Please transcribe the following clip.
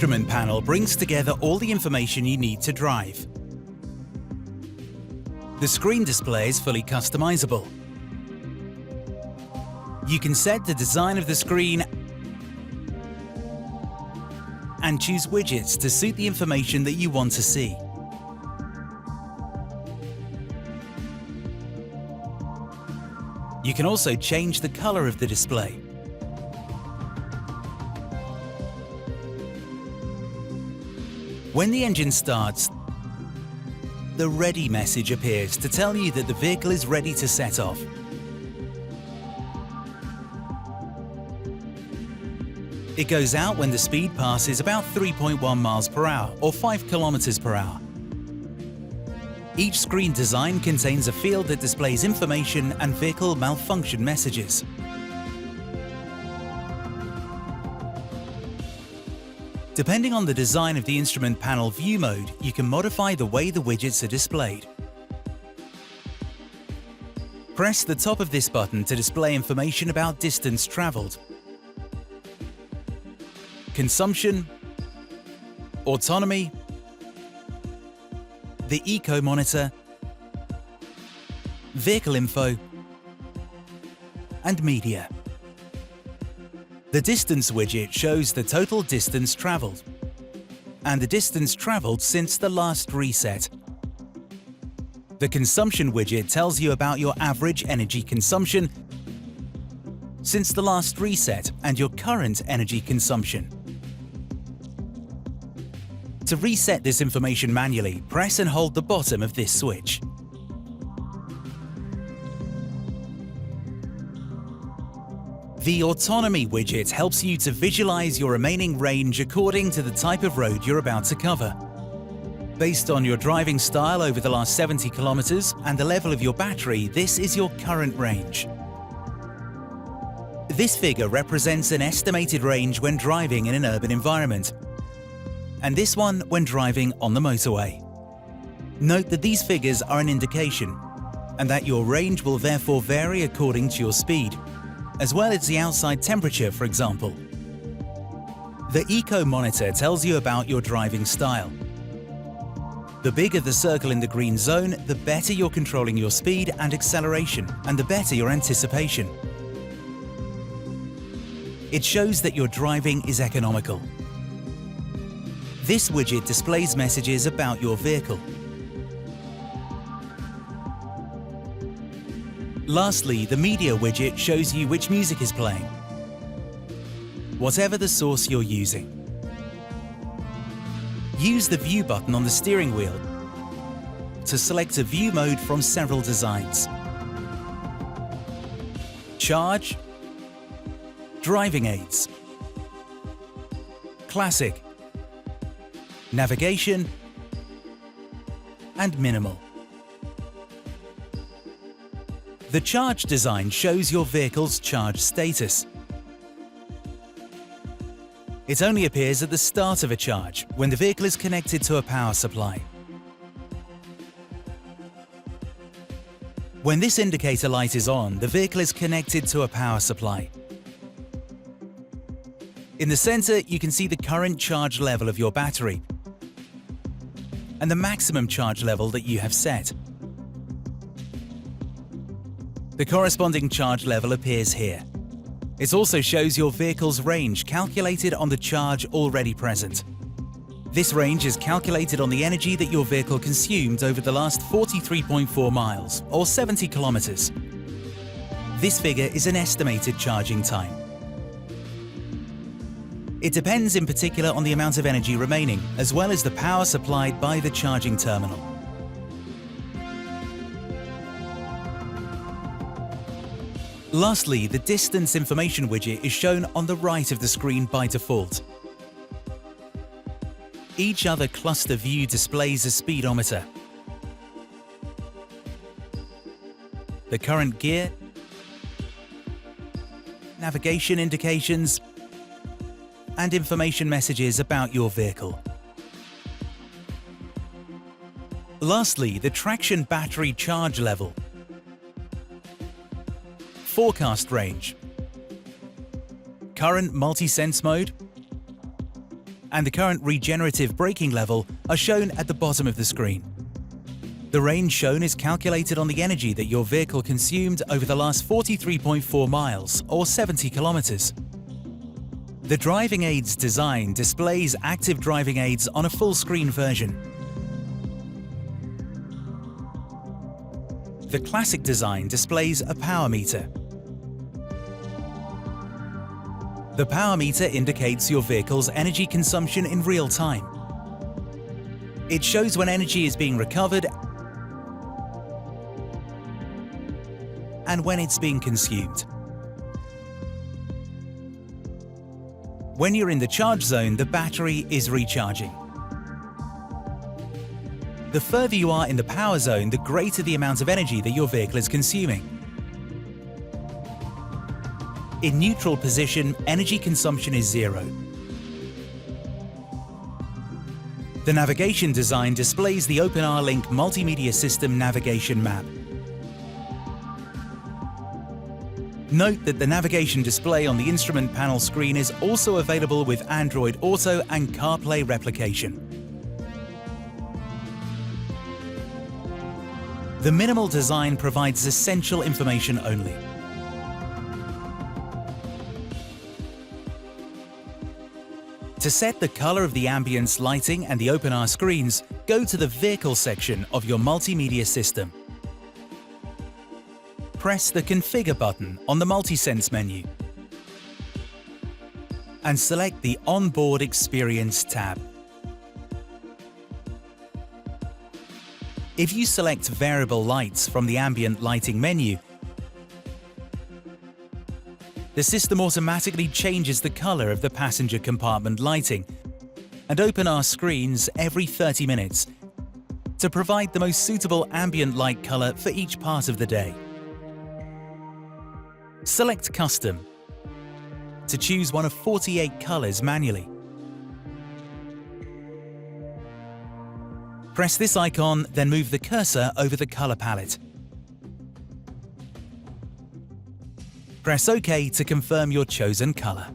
instrument panel brings together all the information you need to drive. The screen display is fully customizable. You can set the design of the screen and choose widgets to suit the information that you want to see. You can also change the color of the display. When the engine starts, the Ready message appears to tell you that the vehicle is ready to set off. It goes out when the speed passes about 3.1 miles per hour or 5 kilometers per hour. Each screen design contains a field that displays information and vehicle malfunction messages. Depending on the design of the instrument panel view mode, you can modify the way the widgets are displayed. Press the top of this button to display information about distance traveled, consumption, autonomy, the Eco Monitor, vehicle info, and media. The distance widget shows the total distance traveled and the distance traveled since the last reset. The consumption widget tells you about your average energy consumption since the last reset and your current energy consumption. To reset this information manually, press and hold the bottom of this switch. The Autonomy widget helps you to visualize your remaining range according to the type of road you're about to cover. Based on your driving style over the last 70 kilometers and the level of your battery, this is your current range. This figure represents an estimated range when driving in an urban environment, and this one when driving on the motorway. Note that these figures are an indication, and that your range will therefore vary according to your speed, as well as the outside temperature, for example. The Eco Monitor tells you about your driving style. The bigger the circle in the green zone, the better you're controlling your speed and acceleration, and the better your anticipation. It shows that your driving is economical. This widget displays messages about your vehicle. Lastly, the media widget shows you which music is playing, whatever the source you're using. Use the View button on the steering wheel to select a view mode from several designs. Charge, driving aids, classic, navigation, and minimal. The charge design shows your vehicle's charge status. It only appears at the start of a charge, when the vehicle is connected to a power supply. When this indicator light is on, the vehicle is connected to a power supply. In the center, you can see the current charge level of your battery and the maximum charge level that you have set. The corresponding charge level appears here. It also shows your vehicle's range calculated on the charge already present. This range is calculated on the energy that your vehicle consumed over the last 43.4 miles, or 70 kilometers. This figure is an estimated charging time. It depends in particular on the amount of energy remaining, as well as the power supplied by the charging terminal. Lastly, the distance information widget is shown on the right of the screen by default. Each other cluster view displays a speedometer, the current gear, navigation indications, and information messages about your vehicle. Lastly, the traction battery charge level, forecast range, current multi-sense mode, and the current regenerative braking level are shown at the bottom of the screen. The range shown is calculated on the energy that your vehicle consumed over the last 43.4 miles, or 70 kilometers. The driving aids design displays active driving aids on a full-screen version. The classic design displays a power meter. The power meter indicates your vehicle's energy consumption in real time. It shows when energy is being recovered and when it's being consumed. When you're in the charge zone, the battery is recharging. The further you are in the power zone, the greater the amount of energy that your vehicle is consuming. In neutral position, energy consumption is 0. The navigation design displays the openR Link multimedia system navigation map. Note that the navigation display on the instrument panel screen is also available with Android Auto and CarPlay replication. The minimal design provides essential information only. To set the color of the ambience lighting and the openR screens, go to the Vehicle section of your multimedia system. Press the Configure button on the Multisense menu and select the Onboard Experience tab. If you select Variable Lights from the Ambient Lighting menu, the system automatically changes the color of the passenger compartment lighting and openR screens every 30 minutes to provide the most suitable ambient light color for each part of the day. Select Custom to choose one of 48 colors manually. Press this icon, then move the cursor over the color palette. Press OK to confirm your chosen color.